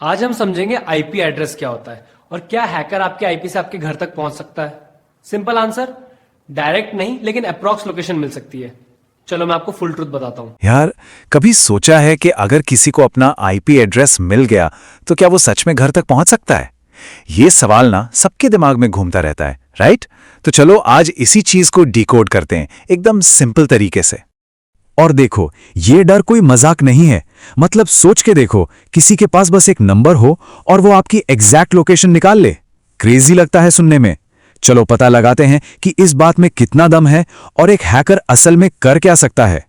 आज हम समझेंगे आईपी एड्रेस क्या होता है और क्या हैकर आपके आईपी से आपके घर तक पहुंच सकता है। सिंपल आंसर, डायरेक्ट नहीं लेकिन अप्रॉक्स लोकेशन मिल सकती है। चलो मैं आपको फुल ट्रूथ बताता हूं। यार, कभी सोचा है कि अगर किसी को अपना आईपी एड्रेस मिल गया तो क्या वो सच में घर तक पहुंच सकता है? ये सवाल ना सबके दिमाग में घूमता रहता है, राइट? तो चलो आज इसी चीज को डिकोड करते हैं एकदम सिंपल तरीके से। और देखो, ये डर कोई मजाक नहीं है। मतलब सोच के देखो, किसी के पास बस एक नंबर हो और वो आपकी एग्जैक्ट लोकेशन निकाल ले। क्रेजी लगता है सुनने में। चलो पता लगाते हैं कि इस बात में कितना दम है और एक हैकर असल में कर क्या सकता है।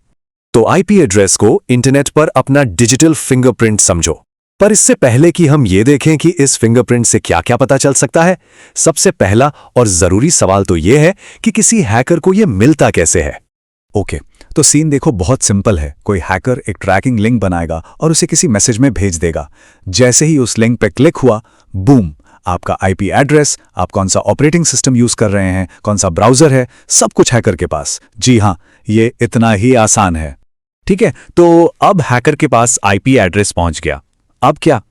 तो आईपी एड्रेस को इंटरनेट पर अपना डिजिटल फिंगरप्रिंट समझो। पर इससे पहले कि हम ये देखें कि इस फिंगरप्रिंट से क्या क्या पता चल सकता है, सबसे पहला और जरूरी सवाल तो ये है कि किसी हैकर को ये मिलता कैसे है। ओके, तो सीन देखो बहुत सिंपल है। कोई हैकर एक ट्रैकिंग लिंक बनाएगा और उसे किसी मैसेज में भेज देगा। जैसे ही उस लिंक पे क्लिक हुआ, बूम, आपका आईपी एड्रेस, आप कौन सा ऑपरेटिंग सिस्टम यूज कर रहे हैं, कौन सा ब्राउजर है, सब कुछ हैकर के पास। जी हां, ये इतना ही आसान है। ठीक है, तो अब हैकर के पास आईपी एड्रेस पहुंच गया। अब क्या?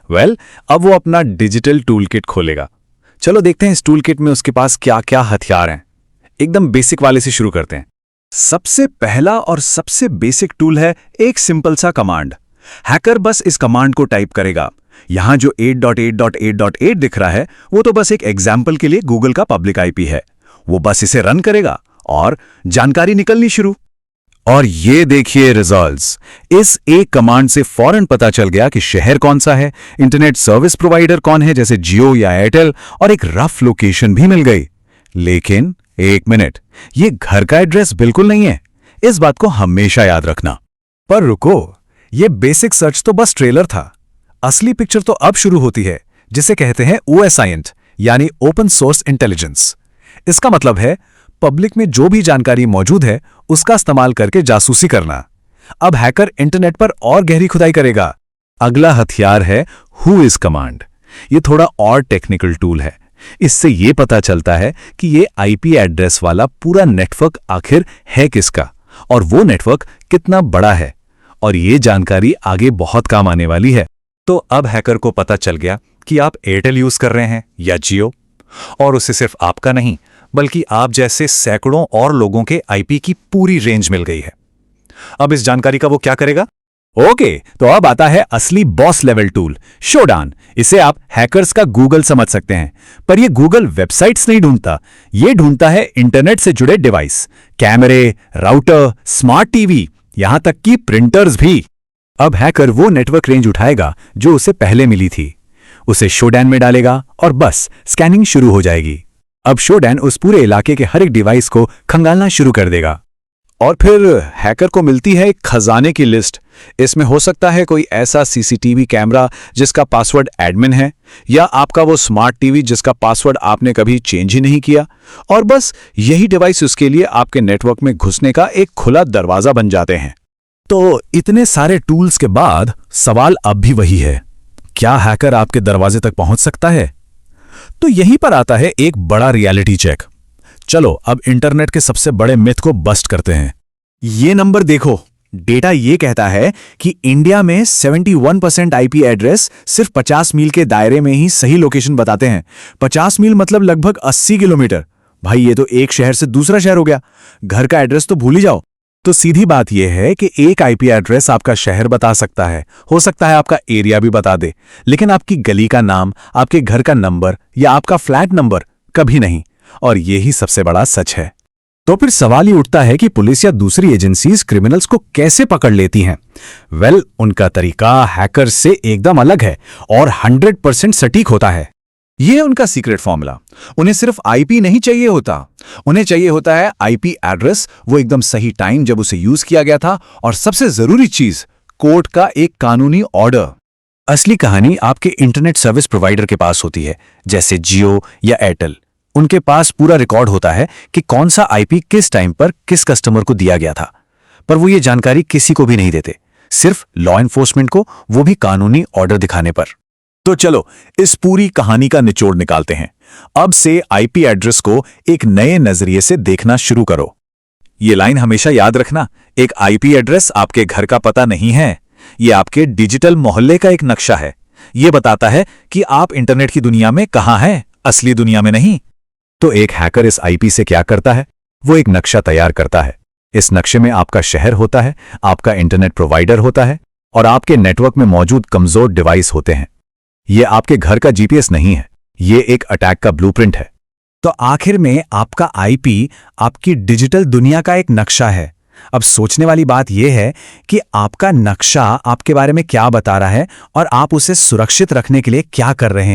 अब वो अपना डिजिटल टूलकिट खोलेगा। चलो देखते हैं इस टूलकिट में उसके पास क्या क्या हथियार हैं। एकदम बेसिक वाले से शुरू करते हैं। सबसे पहला और सबसे बेसिक टूल है एक सिंपल सा कमांड। हैकर बस इस कमांड को टाइप करेगा। यहां जो 8.8.8.8 दिख रहा है, वो तो बस एक एग्जाम्पल के लिए गूगल का पब्लिक आईपी है। वो बस इसे रन करेगा और जानकारी निकलनी शुरू। और ये देखिए रिजल्ट्स। इस एक कमांड से फौरन पता चल गया कि शहर कौन सा है, इंटरनेट सर्विस प्रोवाइडर कौन है जैसे जियो या एयरटेल, और एक रफ लोकेशन भी मिल गई। लेकिन एक मिनट, ये घर का एड्रेस बिल्कुल नहीं है। इस बात को हमेशा याद रखना। पर रुको, ये बेसिक सर्च तो बस ट्रेलर था। असली पिक्चर तो अब शुरू होती है, जिसे कहते हैं OSINT, यानी ओपन सोर्स इंटेलिजेंस। इसका मतलब है पब्लिक में जो भी जानकारी मौजूद है उसका इस्तेमाल करके जासूसी करना। अब हैकर इंटरनेट पर और गहरी खुदाई करेगा। अगला हथियार है हु इज कमांड। ये थोड़ा और टेक्निकल टूल है। इससे ये पता चलता है कि ये आईपी एड्रेस वाला पूरा नेटवर्क आखिर है किसका और वो नेटवर्क कितना बड़ा है, और ये जानकारी आगे बहुत काम आने वाली है। तो अब हैकर को पता चल गया कि आप एयरटेल यूज कर रहे हैं या जियो, और उसे सिर्फ आपका नहीं बल्कि आप जैसे सैकड़ों और लोगों के आईपी की पूरी रेंज मिल गई है। अब इस जानकारी का वो क्या करेगा? ओके, तो अब आता है असली बॉस लेवल टूल, शोडान। इसे आप हैकर्स का गूगल समझ सकते हैं। पर ये गूगल वेबसाइट्स नहीं ढूंढता, ये ढूंढता है इंटरनेट से जुड़े डिवाइस, कैमरे, राउटर, स्मार्ट टीवी, यहां तक कि प्रिंटर्स भी। अब हैकर वो नेटवर्क रेंज उठाएगा जो उसे पहले मिली थी, उसे शोडान में डालेगा और बस स्कैनिंग शुरू हो जाएगी। अब शोडान उस पूरे इलाके के हर एक डिवाइस को खंगालना शुरू कर देगा। और फिर हैकर को मिलती है एक खजाने की लिस्ट। इसमें हो सकता है कोई ऐसा सीसीटीवी कैमरा जिसका पासवर्ड एडमिन है, या आपका वो स्मार्ट टीवी जिसका पासवर्ड आपने कभी चेंज ही नहीं किया, और बस यही डिवाइस उसके लिए आपके नेटवर्क में घुसने का एक खुला दरवाजा बन जाते हैं। तो इतने सारे टूल्स के बाद सवाल अब भी वही है, क्या हैकर आपके दरवाजे तक पहुंच सकता है? तो यहीं पर आता है एक बड़ा रियलिटी चेक। चलो अब इंटरनेट के सबसे बड़े मिथ को बस्ट करते हैं। ये नंबर देखो, डेटा ये कहता है कि इंडिया में 71% आईपी एड्रेस सिर्फ 50 मील के दायरे में ही सही लोकेशन बताते हैं। 50 मील मतलब लगभग 80 किलोमीटर। भाई ये तो एक शहर से दूसरा शहर हो गया। घर का एड्रेस तो भूल ही जाओ। तो सीधी बात यह है कि एक आईपी एड्रेस आपका शहर बता सकता है, हो सकता है आपका एरिया भी बता दे, लेकिन आपकी गली का नाम, आपके घर का नंबर या आपका फ्लैट नंबर कभी नहीं। और यही सबसे बड़ा सच है। तो फिर सवाल ही उठता है कि पुलिस या दूसरी एजेंसीज क्रिमिनल्स को कैसे पकड़ लेती हैं? उनका तरीका हैकर से एकदम अलग है और 100% सटीक होता है। ये है उनका सीक्रेट फॉर्मूला। उन्हें सिर्फ आईपी नहीं चाहिए होता, उन्हें चाहिए होता है आईपी एड्रेस, वो एकदम सही टाइम जब उसे यूज किया गया था, और सबसे जरूरी चीज, कोर्ट का एक कानूनी ऑर्डर। असली कहानी आपके इंटरनेट सर्विस प्रोवाइडर के पास होती है, जैसे जियो या एयरटेल। उनके पास पूरा रिकॉर्ड होता है कि कौन सा आईपी किस टाइम पर किस कस्टमर को दिया गया था, पर वो ये जानकारी किसी को भी नहीं देते, सिर्फ लॉ एनफोर्समेंट को, वो भी कानूनी ऑर्डर दिखाने पर। तो चलो इस पूरी कहानी का निचोड़ निकालते हैं। अब से आईपी एड्रेस को एक नए नजरिए से देखना शुरू करो। ये लाइन हमेशा याद रखना, एक आईपी एड्रेस आपके घर का पता नहीं है, ये आपके डिजिटल मोहल्ले का एक नक्शा है, ये बताता है कि आप इंटरनेट की दुनिया में कहाँ हैं, असली दुनिया में नहीं। तो एक हैकर इस आईपी से क्या करता है? वो एक नक्शा तैयार करता है। इस नक्शे में आपका शहर होता है, आपका इंटरनेट प्रोवाइडर होता है और आपके नेटवर्क में मौजूद कमजोर डिवाइस होते हैं। ये आपके घर का जीपीएस नहीं है, ये एक अटैक का ब्लूप्रिंट है। तो आखिर में आपका आईपी आपकी डिजिटल दुनिया का एक नक्शा है। अब सोचने वाली बात यह है कि आपका नक्शा आपके बारे में क्या बता रहा है और आप उसे सुरक्षित रखने के लिए क्या कर रहे हैं।